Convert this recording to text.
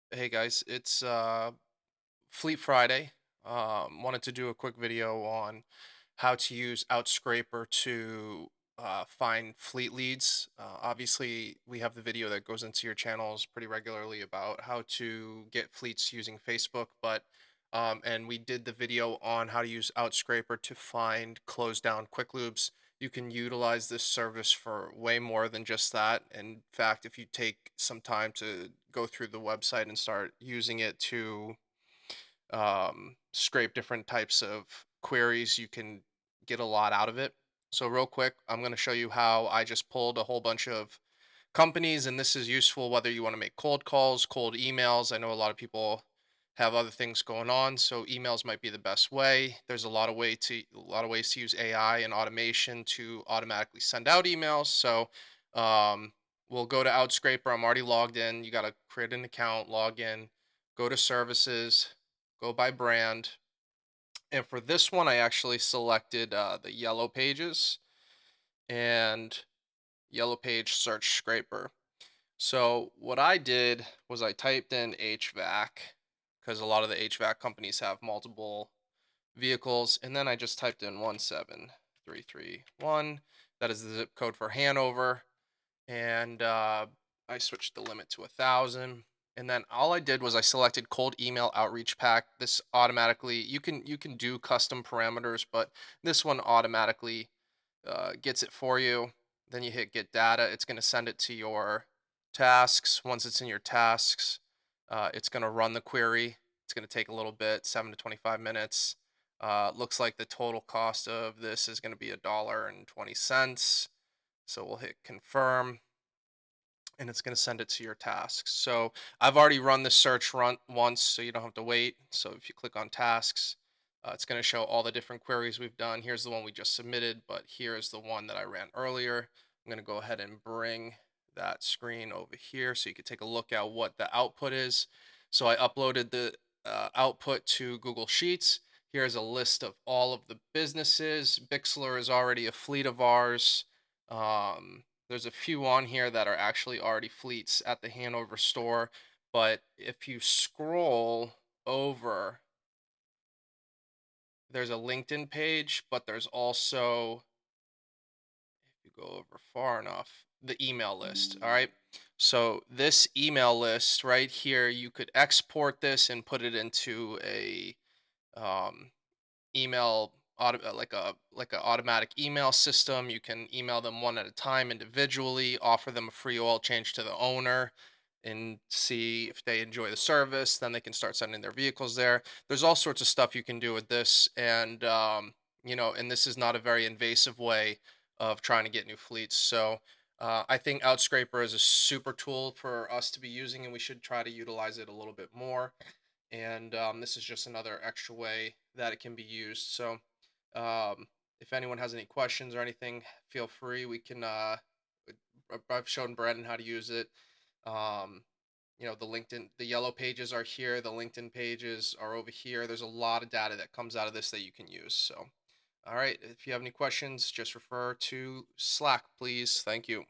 Hey guys, it's Fleet Friday. Wanted to do a quick video on how to use Outscraper to find fleet leads. Obviously, we have the video that goes into your channels pretty regularly about how to get fleets using Facebook, but and we did the video on how to use Outscraper to find closed down quick lubes. You can utilize this service for way more than just that. In fact, if you take some time to go through the website and start using it to scrape different types of queries, you can get a lot out of it. So, real quick, I'm going to show you how I just pulled a whole bunch of companies, and this is useful whether you want to make cold calls, cold emails. I know a lot of people have other things going on, so emails might be the best way. There's a lot of ways to use AI and automation to automatically send out emails. So we'll go to Outscraper. I'm already logged in. You got to create an account, log in, go to services, go by brand. And for this one, I actually selected the yellow pages and yellow page search scraper. So what I did was I typed in HVAC because a lot of the HVAC companies have multiple vehicles, and then I just typed in 17331. That is the zip code for Hanover, and I switched the limit to 1,000. And then all I did was I selected cold email outreach pack. This automatically you can do custom parameters, but this one automatically gets it for you. Then you hit get data. It's going to send it to your tasks. Once it's in your tasks, it's going to run the query. It's going to take a little bit, 7 to 25 minutes. Looks like the total cost of this is going to be $1.20. So we'll hit confirm, and it's going to send it to your tasks. So I've already run this search run once, so you don't have to wait. So if you click on tasks, it's going to show all the different queries we've done. Here's the one we just submitted, but here's the one that I ran earlier. I'm going to go ahead and bring that screen over here so you can take a look at what the output is. So I uploaded the output to Google Sheets. Here's a list of all of the businesses. Bixler is already a fleet of ours. There's a few on here that are actually already fleets at the Hanover store, but if you scroll over, there's a LinkedIn page, but there's also, if you go over far enough, the email list. All right. So this email list right here, you could export this and put it into a um, like a automatic email system. You can email them one at a time individually, offer them a free oil change to the owner, and see if they enjoy the service. Then they can start sending their vehicles there. There's all sorts of stuff you can do with this, and and this is not a very invasive way of trying to get new fleets. So I think Outscraper is a super tool for us to be using, and we should try to utilize it a little bit more. And this is just another extra way that it can be used. So if anyone has any questions or anything, feel free. We can. I've shown Brandon how to use it. Um, the LinkedIn, the yellow pages are here. The LinkedIn pages are over here. There's a lot of data that comes out of this that you can use. So, all right. If you have any questions, just refer to Slack, please. Thank you.